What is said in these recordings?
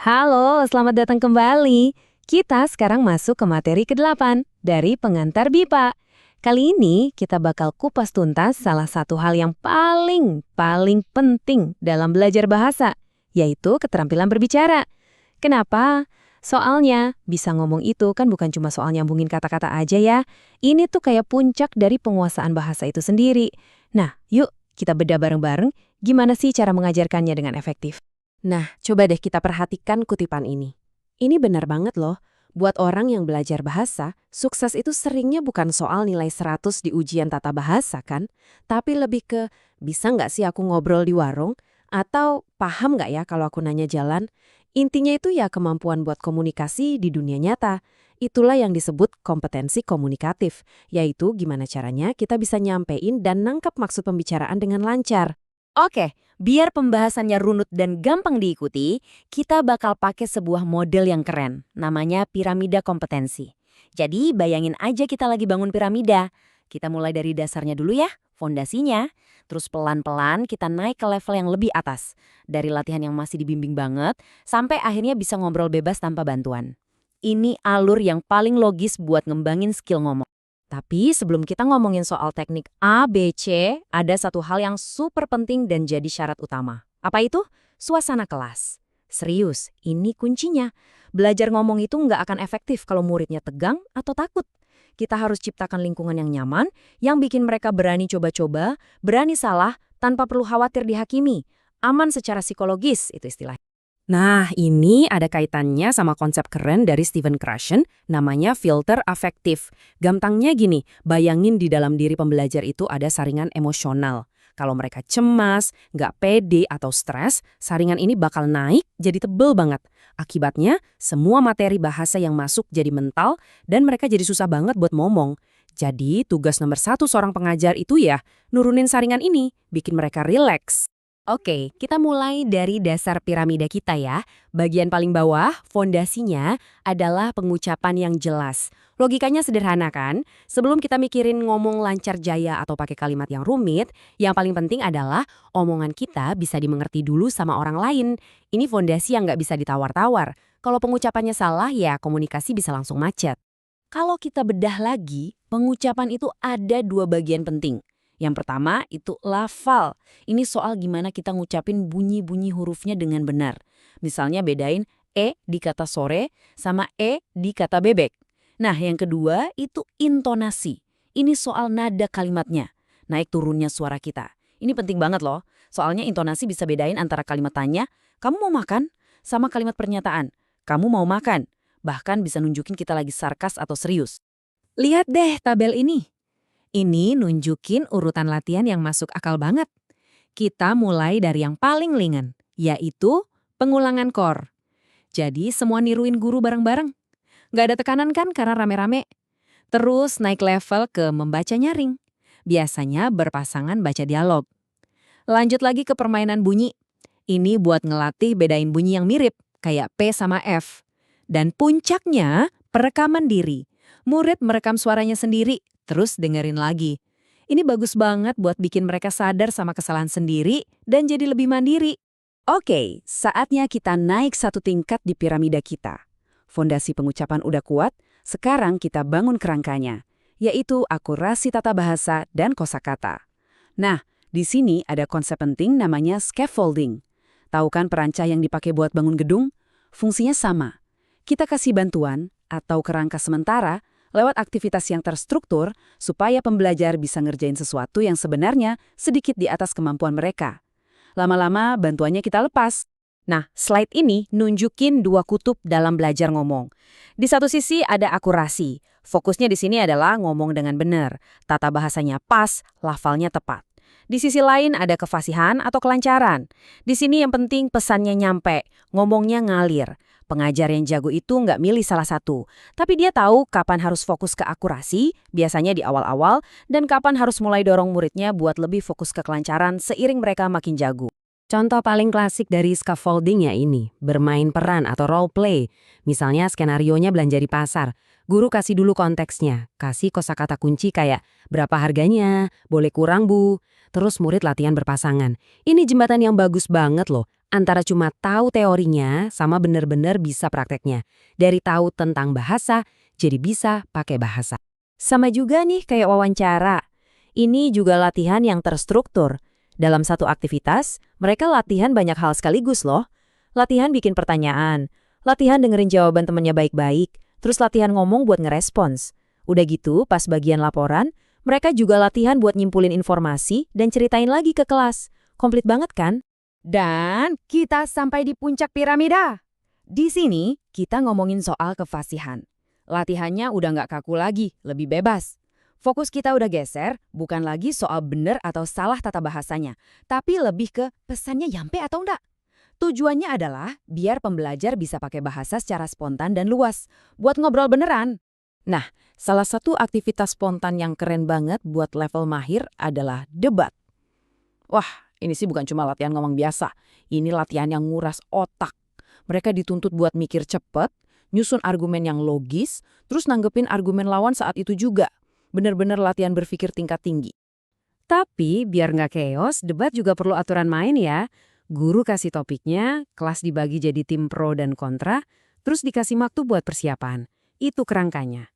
Halo, selamat datang kembali. Kita sekarang masuk ke materi ke-8 dari pengantar BIPA. Kali ini kita bakal kupas tuntas salah satu hal yang paling penting dalam belajar bahasa, yaitu keterampilan berbicara. Kenapa? Soalnya, bisa ngomong itu kan bukan cuma soal nyambungin kata-kata aja ya. Ini tuh kayak puncak dari penguasaan bahasa itu sendiri. Nah, yuk kita bedah bareng-bareng gimana sih cara mengajarkannya dengan efektif. Nah, coba deh kita perhatikan kutipan ini. Ini benar banget loh. Buat orang yang belajar bahasa, sukses itu seringnya bukan soal nilai 100 di ujian tata bahasa kan? Tapi lebih ke, bisa nggak sih aku ngobrol di warung? Atau paham nggak ya kalau aku nanya jalan? Intinya itu ya kemampuan buat komunikasi di dunia nyata. Itulah yang disebut kompetensi komunikatif, yaitu gimana caranya kita bisa nyampein dan nangkap maksud pembicaraan dengan lancar. Oke, biar pembahasannya runut dan gampang diikuti, kita bakal pakai sebuah model yang keren, namanya piramida kompetensi. Jadi bayangin aja kita lagi bangun piramida. Kita mulai dari dasarnya dulu ya, fondasinya. Terus pelan-pelan kita naik ke level yang lebih atas. Dari latihan yang masih dibimbing banget, sampai akhirnya bisa ngobrol bebas tanpa bantuan. Ini alur yang paling logis buat ngembangin skill ngomong. Tapi sebelum kita ngomongin soal teknik A, B, C, ada satu hal yang super penting dan jadi syarat utama. Apa itu? Suasana kelas. Serius, ini kuncinya. Belajar ngomong itu nggak akan efektif kalau muridnya tegang atau takut. Kita harus ciptakan lingkungan yang nyaman, yang bikin mereka berani coba-coba, berani salah, tanpa perlu khawatir dihakimi. Aman secara psikologis, itu istilahnya. Nah, ini ada kaitannya sama konsep keren dari Stephen Krashen, namanya filter afektif. Gampangnya gini, bayangin di dalam diri pembelajar itu ada saringan emosional. Kalau mereka cemas, nggak pede, atau stres, saringan ini bakal naik jadi tebel banget. Akibatnya, semua materi bahasa yang masuk jadi mental, dan mereka jadi susah banget buat ngomong. Jadi, tugas nomor 1 seorang pengajar itu ya, nurunin saringan ini, bikin mereka rileks. Oke, kita mulai dari dasar piramida kita ya. Bagian paling bawah, fondasinya adalah pengucapan yang jelas. Logikanya sederhana kan? Sebelum kita mikirin ngomong lancar jaya atau pakai kalimat yang rumit, yang paling penting adalah omongan kita bisa dimengerti dulu sama orang lain. Ini fondasi yang nggak bisa ditawar-tawar. Kalau pengucapannya salah, ya komunikasi bisa langsung macet. Kalau kita bedah lagi, pengucapan itu ada 2 bagian penting. Yang pertama itu lafal. Ini soal gimana kita ngucapin bunyi-bunyi hurufnya dengan benar. Misalnya bedain E di kata sore sama E di kata bebek. Nah, yang kedua itu intonasi. Ini soal nada kalimatnya. Naik turunnya suara kita. Ini penting banget loh. Soalnya intonasi bisa bedain antara kalimat tanya, kamu mau makan? Sama kalimat pernyataan, kamu mau makan? Bahkan bisa nunjukin kita lagi sarkas atau serius. Lihat deh tabel ini. Ini nunjukin urutan latihan yang masuk akal banget. Kita mulai dari yang paling ringan, yaitu pengulangan core. Jadi semua niruin guru bareng-bareng. Nggak ada tekanan kan karena rame-rame. Terus naik level ke membaca nyaring. Biasanya berpasangan baca dialog. Lanjut lagi ke permainan bunyi. Ini buat ngelatih bedain bunyi yang mirip, kayak P sama F. Dan puncaknya, perekaman diri. Murid merekam suaranya sendiri, terus dengerin lagi. Ini bagus banget buat bikin mereka sadar sama kesalahan sendiri dan jadi lebih mandiri. Oke, saatnya kita naik satu tingkat di piramida kita. Fondasi pengucapan udah kuat, sekarang kita bangun kerangkanya, yaitu akurasi tata bahasa dan kosakata. Nah, di sini ada konsep penting namanya scaffolding. Tahu kan perancah yang dipakai buat bangun gedung? Fungsinya sama. Kita kasih bantuan atau kerangka sementara lewat aktivitas yang terstruktur supaya pembelajar bisa ngerjain sesuatu yang sebenarnya sedikit di atas kemampuan mereka. Lama-lama bantuannya kita lepas. Nah, slide ini nunjukin 2 kutub dalam belajar ngomong. Di satu sisi ada akurasi. Fokusnya di sini adalah ngomong dengan benar. Tata bahasanya pas, lafalnya tepat. Di sisi lain ada kefasihan atau kelancaran. Di sini yang penting pesannya nyampe, ngomongnya ngalir. Pengajar yang jago itu nggak milih salah satu, tapi dia tahu kapan harus fokus ke akurasi, biasanya di awal-awal, dan kapan harus mulai dorong muridnya buat lebih fokus ke kelancaran seiring mereka makin jago. Contoh paling klasik dari scaffolding ya ini, bermain peran atau role play. Misalnya skenarionya belanja di pasar. Guru kasih dulu konteksnya, kasih kosakata kunci kayak berapa harganya, boleh kurang bu. Terus murid latihan berpasangan. Ini jembatan yang bagus banget loh, antara cuma tahu teorinya sama bener-bener bisa prakteknya. Dari tahu tentang bahasa, jadi bisa pakai bahasa. Sama juga nih kayak wawancara. Ini juga latihan yang terstruktur. Dalam satu aktivitas, mereka latihan banyak hal sekaligus loh. Latihan bikin pertanyaan, latihan dengerin jawaban temennya baik-baik, terus latihan ngomong buat ngerespons. Udah gitu, pas bagian laporan, mereka juga latihan buat nyimpulin informasi dan ceritain lagi ke kelas. Komplit banget kan? Dan kita sampai di puncak piramida. Di sini, kita ngomongin soal kefasihan. Latihannya udah nggak kaku lagi, lebih bebas. Fokus kita udah geser, bukan lagi soal bener atau salah tata bahasanya, tapi lebih ke pesannya nyampe atau enggak. Tujuannya adalah biar pembelajar bisa pakai bahasa secara spontan dan luas, buat ngobrol beneran. Nah, salah satu aktivitas spontan yang keren banget buat level mahir adalah debat. Wah, ini sih bukan cuma latihan ngomong biasa, ini latihan yang nguras otak. Mereka dituntut buat mikir cepet, nyusun argumen yang logis, terus nanggepin argumen lawan saat itu juga. Bener-bener latihan berpikir tingkat tinggi. Tapi biar nggak chaos, debat juga perlu aturan main ya. Guru kasih topiknya, kelas dibagi jadi tim pro dan kontra, terus dikasih waktu buat persiapan. Itu kerangkanya.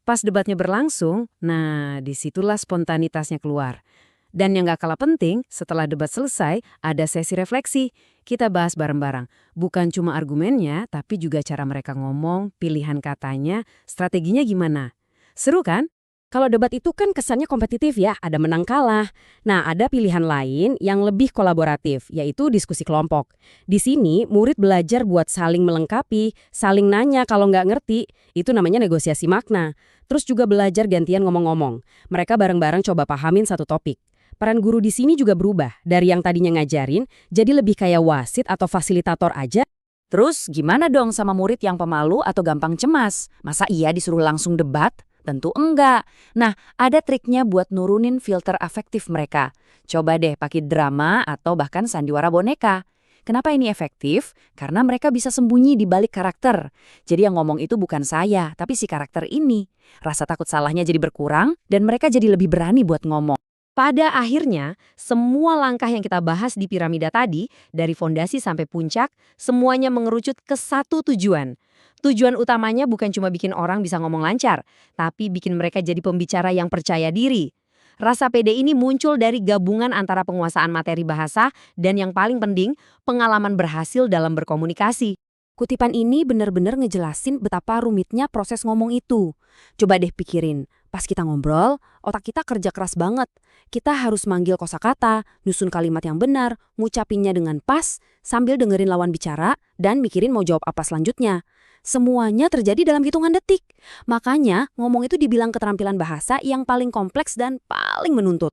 Pas debatnya berlangsung, nah disitulah spontanitasnya keluar. Dan yang nggak kalah penting, setelah debat selesai, ada sesi refleksi. Kita bahas bareng-bareng. Bukan cuma argumennya, tapi juga cara mereka ngomong, pilihan katanya, strateginya gimana. Seru kan? Kalau debat itu kan kesannya kompetitif ya, ada menang kalah. Nah, ada pilihan lain yang lebih kolaboratif, yaitu diskusi kelompok. Di sini, murid belajar buat saling melengkapi, saling nanya kalau nggak ngerti. Itu namanya negosiasi makna. Terus juga belajar gantian ngomong-ngomong. Mereka bareng-bareng coba pahamin satu topik. Peran guru di sini juga berubah, dari yang tadinya ngajarin, jadi lebih kayak wasit atau fasilitator aja. Terus gimana dong sama murid yang pemalu atau gampang cemas? Masa iya disuruh langsung debat? Tentu enggak. Nah, ada triknya buat nurunin filter afektif mereka. Coba deh pakai drama atau bahkan sandiwara boneka. Kenapa ini efektif? Karena mereka bisa sembunyi di balik karakter. Jadi yang ngomong itu bukan saya, tapi si karakter ini. Rasa takut salahnya jadi berkurang dan mereka jadi lebih berani buat ngomong. Pada akhirnya, semua langkah yang kita bahas di piramida tadi, dari fondasi sampai puncak, semuanya mengerucut ke satu tujuan. Tujuan utamanya bukan cuma bikin orang bisa ngomong lancar, tapi bikin mereka jadi pembicara yang percaya diri. Rasa pede ini muncul dari gabungan antara penguasaan materi bahasa dan yang paling penting, pengalaman berhasil dalam berkomunikasi. Kutipan ini benar-benar ngejelasin betapa rumitnya proses ngomong itu. Coba deh pikirin, pas kita ngobrol, otak kita kerja keras banget. Kita harus manggil kosakata, nyusun kalimat yang benar, ngucapinnya dengan pas, sambil dengerin lawan bicara, dan mikirin mau jawab apa selanjutnya. Semuanya terjadi dalam hitungan detik. Makanya, ngomong itu dibilang keterampilan bahasa yang paling kompleks dan paling menuntut.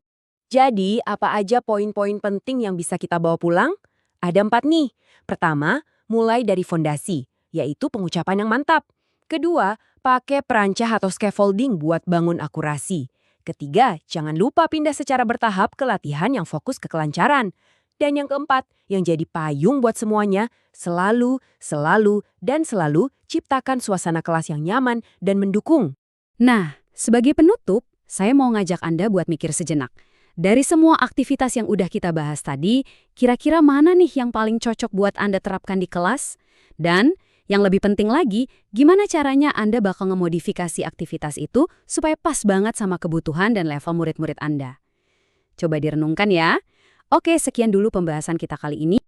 Jadi, apa aja poin-poin penting yang bisa kita bawa pulang? Ada 4 nih. Pertama, mulai dari fondasi, yaitu pengucapan yang mantap. Kedua, pakai perancah atau scaffolding buat bangun akurasi. Ketiga, jangan lupa pindah secara bertahap ke latihan yang fokus ke kelancaran. Dan yang keempat, yang jadi payung buat semuanya, selalu ciptakan suasana kelas yang nyaman dan mendukung. Nah, sebagai penutup, saya mau ngajak Anda buat mikir sejenak. Dari semua aktivitas yang udah kita bahas tadi, kira-kira mana nih yang paling cocok buat Anda terapkan di kelas? Dan yang lebih penting lagi, gimana caranya Anda bakal ngemodifikasi aktivitas itu supaya pas banget sama kebutuhan dan level murid-murid Anda? Coba direnungkan ya. Oke, sekian dulu pembahasan kita kali ini.